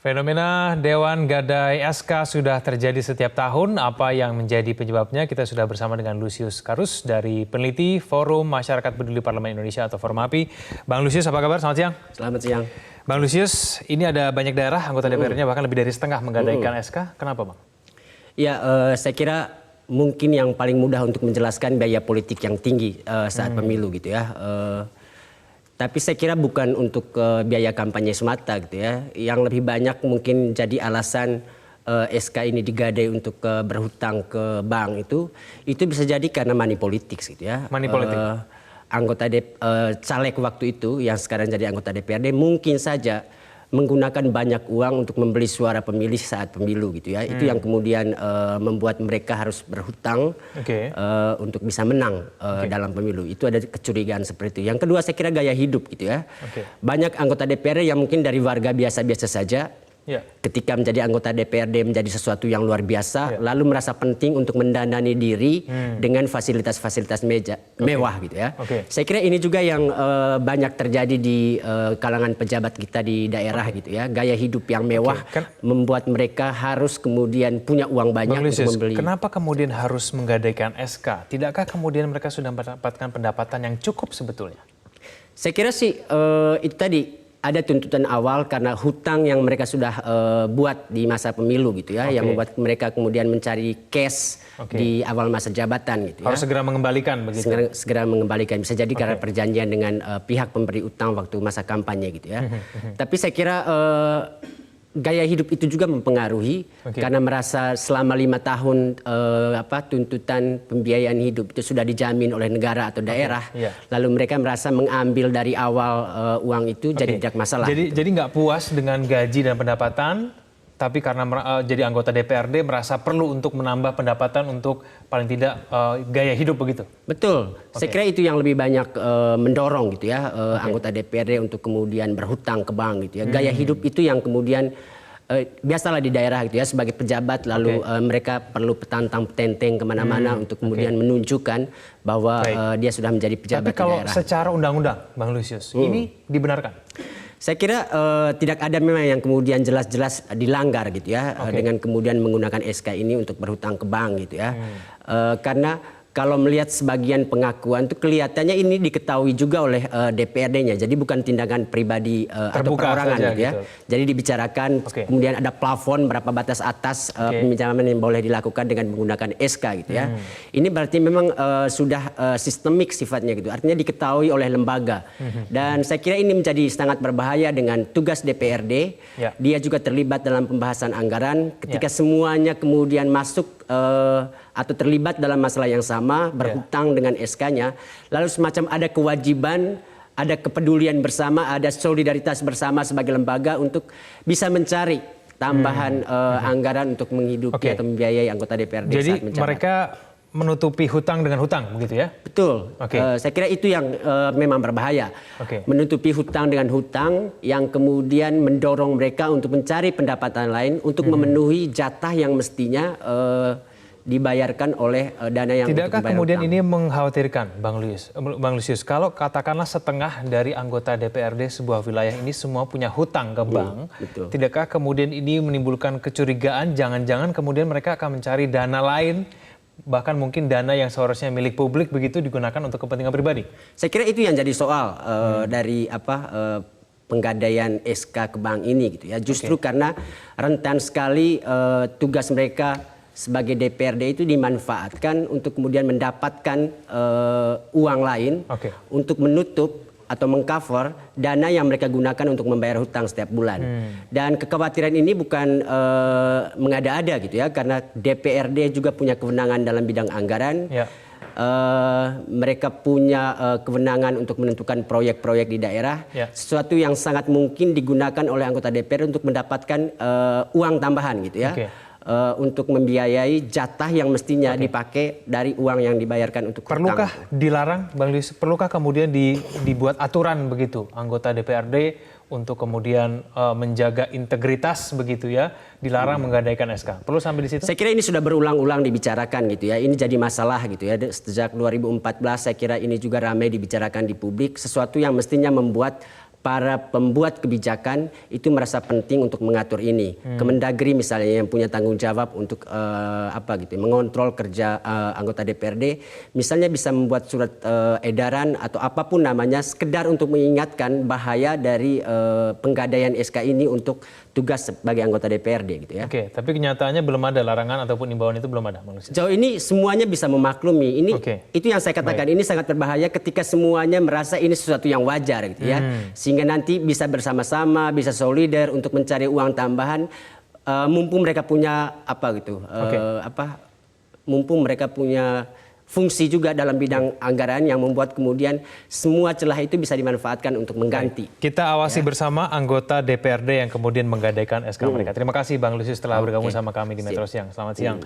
Fenomena Dewan Gadai SK sudah terjadi setiap tahun. Apa yang menjadi penyebabnya? Kita sudah bersama dengan Lusius Karus dari peneliti Forum Masyarakat Peduli Parlemen Indonesia atau Formapi. Bang Lusius, apa kabar? Selamat siang. Selamat siang. Bang Lusius, ini ada banyak daerah anggota DPR-nya bahkan lebih dari setengah menggadaikan SK. Kenapa, Bang? Ya, saya kira mungkin yang paling mudah untuk menjelaskan biaya politik yang tinggi saat pemilu gitu ya. Tapi saya kira bukan untuk biaya kampanye semata gitu ya. Yang lebih banyak mungkin jadi alasan SK ini digadai untuk berhutang ke bank itu bisa jadi karena money politics gitu ya. Money politik. Caleg waktu itu yang sekarang jadi anggota DPRD mungkin saja menggunakan banyak uang untuk membeli suara pemilih saat pemilu gitu ya. Itu yang kemudian membuat mereka harus berhutang untuk bisa menang dalam pemilu. Itu ada kecurigaan seperti itu. Yang kedua saya kira gaya hidup gitu ya. Banyak anggota DPRD yang mungkin dari warga biasa-biasa saja. Ketika menjadi anggota DPRD menjadi sesuatu yang luar biasa, lalu merasa penting untuk mendanani diri dengan fasilitas-fasilitas mewah gitu ya. Saya kira ini juga yang banyak terjadi di kalangan pejabat kita di daerah gitu ya. Gaya hidup yang mewah membuat mereka harus kemudian punya uang banyak untuk membeli. Kenapa kemudian harus menggadaikan SK? Tidakkah kemudian mereka sudah mendapatkan pendapatan yang cukup sebetulnya? Saya kira sih itu tadi. Ada tuntutan awal karena hutang yang mereka sudah buat di masa pemilu gitu ya, yang membuat mereka kemudian mencari cash di awal masa jabatan gitu ya. Harus segera mengembalikan begitu. Segera mengembalikan, bisa jadi karena perjanjian dengan pihak pemberi utang waktu masa kampanye gitu ya. Tapi saya kira gaya hidup itu juga mempengaruhi karena merasa selama 5 tahun tuntutan pembiayaan hidup itu sudah dijamin oleh negara atau daerah, lalu mereka merasa mengambil dari awal uang itu jadi tidak masalah. Jadi nggak puas dengan gaji dan pendapatan, tapi karena jadi anggota DPRD merasa perlu untuk menambah pendapatan untuk paling tidak gaya hidup begitu. Betul. Saya kira itu yang lebih banyak mendorong gitu ya anggota DPRD untuk kemudian berhutang ke bank gitu ya. Gaya hidup itu yang kemudian biasalah di daerah gitu ya, sebagai pejabat lalu mereka perlu petantang-petenteng kemana-mana untuk kemudian menunjukkan bahwa dia sudah menjadi pejabat di daerah. Tapi kalau secara undang-undang, Bang Lusius, ini dibenarkan? Saya kira tidak ada memang yang kemudian jelas-jelas dilanggar gitu ya, dengan kemudian menggunakan SK ini untuk berhutang ke bank gitu ya. Karena kalau melihat sebagian pengakuan itu kelihatannya ini diketahui juga oleh DPRD-nya. Jadi bukan tindakan pribadi atau perorangan gitu ya. Jadi dibicarakan kemudian ada plafon berapa batas atas peminjaman yang boleh dilakukan dengan menggunakan SK gitu ya. Ini berarti memang sudah sistemik sifatnya gitu. Artinya diketahui oleh lembaga. Dan saya kira ini menjadi sangat berbahaya dengan tugas DPRD. Dia juga terlibat dalam pembahasan anggaran. Ketika semuanya kemudian masuk atau terlibat dalam masalah yang sama, berhutang dengan SK-nya, lalu semacam ada kewajiban, ada kepedulian bersama, ada solidaritas bersama sebagai lembaga untuk bisa mencari tambahan anggaran untuk menghidupi atau membiayai anggota DPRD Jadi saat menjabat. mereka menutupi hutang dengan hutang, begitu ya? Betul. Saya kira itu yang memang berbahaya. Menutupi hutang dengan hutang yang kemudian mendorong mereka untuk mencari pendapatan lain untuk memenuhi jatah yang mestinya dibayarkan oleh dana yang Tidakkah kemudian ini mengkhawatirkan, Bang Lusius, kalau katakanlah setengah dari anggota DPRD sebuah wilayah ini semua punya hutang ke bank, tidakkah kemudian ini menimbulkan kecurigaan, jangan-jangan kemudian mereka akan mencari dana lain, bahkan mungkin dana yang seharusnya milik publik begitu digunakan untuk kepentingan pribadi? Saya kira itu yang jadi soal dari penggadaian SK ke bank ini gitu ya. Justru karena rentan sekali tugas mereka sebagai DPRD itu dimanfaatkan untuk kemudian mendapatkan uang lain untuk menutup atau mengcover dana yang mereka gunakan untuk membayar hutang setiap bulan. Dan kekhawatiran ini bukan mengada-ada gitu ya, karena DPRD juga punya kewenangan dalam bidang anggaran. Mereka punya kewenangan untuk menentukan proyek-proyek di daerah. Sesuatu yang sangat mungkin digunakan oleh anggota DPR untuk mendapatkan uang tambahan gitu ya. Untuk membiayai jatah yang mestinya dipakai dari uang yang dibayarkan untuk hutang. Perlukah dilarang, Bang Lusius? Perlukah kemudian dibuat aturan begitu anggota DPRD untuk kemudian menjaga integritas begitu ya, dilarang menggadaikan SK? Perlu sampai di situ? Saya kira ini sudah berulang-ulang dibicarakan gitu ya. Ini jadi masalah gitu ya. Sejak 2014 saya kira ini juga ramai dibicarakan di publik. Sesuatu yang mestinya membuat para pembuat kebijakan itu merasa penting untuk mengatur ini. Kemendagri misalnya yang punya tanggung jawab untuk mengontrol kerja anggota DPRD, misalnya bisa membuat surat edaran atau apapun namanya, sekedar untuk mengingatkan bahaya dari penggadaian SK ini untuk tugas sebagai anggota DPRD gitu ya. Oke, tapi kenyataannya belum ada larangan ataupun imbauan itu belum ada, Bang Lusius. Sejauh ini semuanya bisa memaklumi. Ini itu yang saya katakan. Ini sangat berbahaya ketika semuanya merasa ini sesuatu yang wajar gitu ya. Sehingga nanti bisa bersama-sama, bisa solidar untuk mencari uang tambahan. Mumpung mereka punya mumpung mereka punya fungsi juga dalam bidang anggaran yang membuat kemudian semua celah itu bisa dimanfaatkan untuk mengganti. Kita awasi bersama anggota DPRD yang kemudian menggadaikan SK mereka. Terima kasih Bang Lusius telah bergabung sama kami di Metro Siang. Selamat siang.